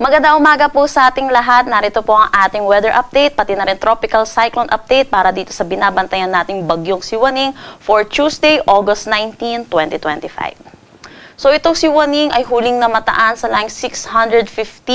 Magandang umaga po sa ating lahat. Narito po ang ating weather update, pati na rin tropical cyclone update para dito sa binabantayan nating bagyong Siwaning for Tuesday, August 19, 2025. So itong Siwaning ay huling namataan sa layong 650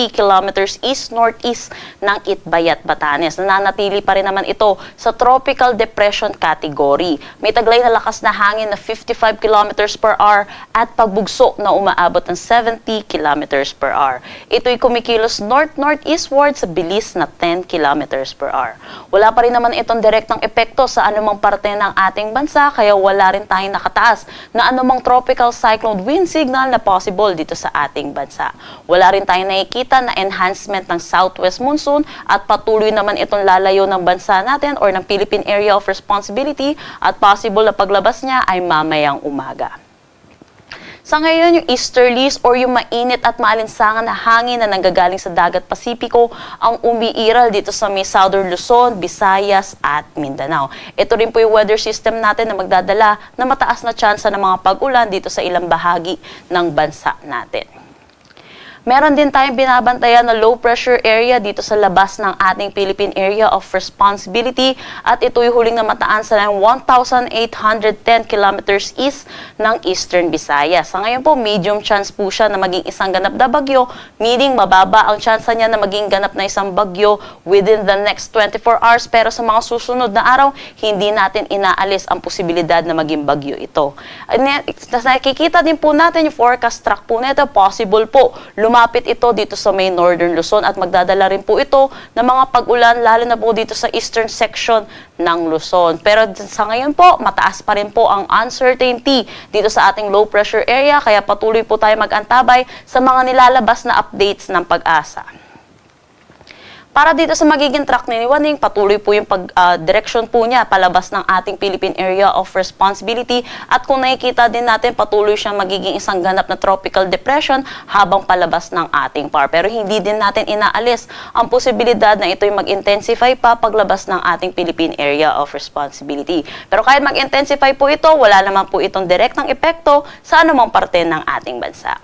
kilometers east-northeast ng Itbayat, Batanes. Nananatili pa rin naman ito sa tropical depression category. May taglay na lakas na hangin na 55 kilometers per hour at pagbugso na umaabot ng 70 kilometers per hour. Ito'y kumikilos north-northeastward sa bilis na 10 kilometers per hour. Wala pa rin naman itong direktang epekto sa anumang parte ng ating bansa, kaya wala rin tayong nakataas na anumang tropical cyclone wind signal na possible dito sa ating bansa. Wala rin tayong nakikita na enhancement ng southwest monsoon at patuloy naman itong lalayo ng bansa natin or ng Philippine Area of Responsibility at possible na paglabas niya ay mamayang umaga. Sa ngayon, yung easterlies or yung mainit at maalinsangan na hangin na nanggagaling sa dagat Pasipiko ang umiiral dito sa may Southern Luzon, Visayas at Mindanao. Ito rin po yung weather system natin na magdadala na mataas na tsansa ng mga pag-ulan dito sa ilang bahagi ng bansa natin. Meron din tayong binabantayan na low pressure area dito sa labas ng ating Philippine Area of Responsibility at ito'y huling namataan sa 1,810 kilometers east ng Eastern Visayas. Sa ngayon po, medium chance po siya na maging isang ganap na bagyo, meaning mababa ang chance niya na maging ganap na isang bagyo within the next 24 hours. Pero sa mga susunod na araw, hindi natin inaalis ang posibilidad na maging bagyo ito. Nakikita din po natin yung forecast track po nito, possible po lumapit ito dito sa may Northern Luzon at magdadala rin po ito ng mga pag-ulan lalo na po dito sa eastern section ng Luzon. Pero sa ngayon po, mataas pa rin po ang uncertainty dito sa ating low pressure area kaya patuloy po tayo mag-antabay sa mga nilalabas na updates ng pag-asa. Para dito sa magiging track ni Siwaning, patuloy po yung direction po niya palabas ng ating Philippine Area of Responsibility at kung nakikita din natin patuloy siyang magiging isang ganap na tropical depression habang palabas ng ating par. Pero hindi din natin inaalis ang posibilidad na ito'y mag-intensify pa paglabas ng ating Philippine Area of Responsibility. Pero kahit mag-intensify po ito, wala naman po itong direktang epekto sa anumang parte ng ating bansa.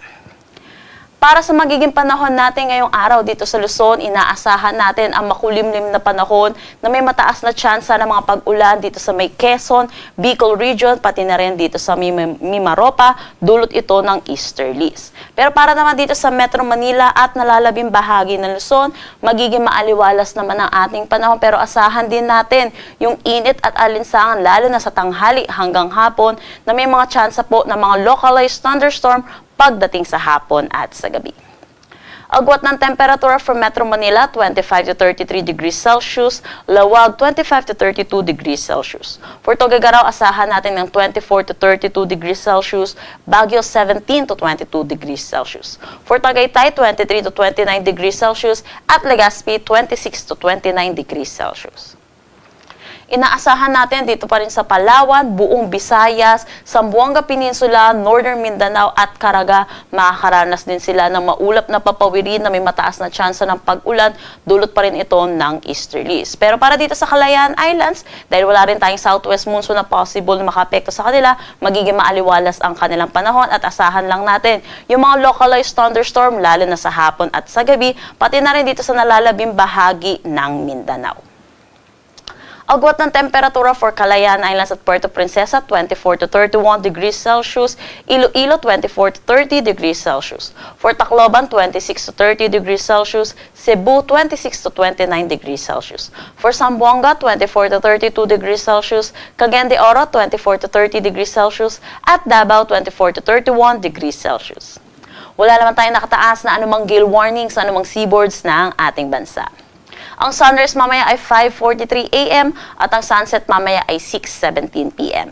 Para sa magiging panahon natin ngayong araw dito sa Luzon, inaasahan natin ang makulimlim na panahon na may mataas na tsansa ng mga pag-ulan dito sa may Quezon, Bicol region, pati na rin dito sa Mimaropa, dulot ito ng easterlies. Pero para naman dito sa Metro Manila at nalalabing bahagi ng Luzon, magiging maaliwalas naman ang ating panahon pero asahan din natin yung init at alinsangan lalo na sa tanghali hanggang hapon na may mga tsansa po ng mga localized thunderstorm pagdating sa hapon at sa gabi. Agwat ng temperatura for Metro Manila, 25 to 33 degrees Celsius, Lawag, 25 to 32 degrees Celsius. For Tuguegarao, asahan natin ng 24 to 32 degrees Celsius, Baguio, 17 to 22 degrees Celsius. For Tagaytay, 23 to 29 degrees Celsius, at Legazpi, 26 to 29 degrees Celsius. Inaasahan natin dito pa rin sa Palawan, buong Visayas, Zamboanga Peninsula, Northern Mindanao at Caraga, makakaranas din sila ng maulap na papawirin na may mataas na tsansa ng pag-ulan, dulot pa rin ito ng easterlies. Pero para dito sa Kalayaan Islands, dahil wala rin tayong southwest monsoon na possible na makaapekto sa kanila, magiging maaliwalas ang kanilang panahon at asahan lang natin yung mga localized thunderstorm lalo na sa hapon at sa gabi, pati na rin dito sa nalalabing bahagi ng Mindanao. Agwat ng temperatura for Kalayaan Islands at Puerto Princesa, 24 to 31 degrees Celsius, Iloilo, 24 to 30 degrees Celsius. For Tacloban, 26 to 30 degrees Celsius, Cebu, 26 to 29 degrees Celsius. For Zamboanga, 24 to 32 degrees Celsius, Cagayan de Oro, 24 to 30 degrees Celsius, at Davao, 24 to 31 degrees Celsius. Wala naman tayong nakataas na anumang gale warning sa anumang seaboards ng ating bansa. Ang sunrise mamaya ay 5:43 AM at ang sunset mamaya ay 6:17 PM.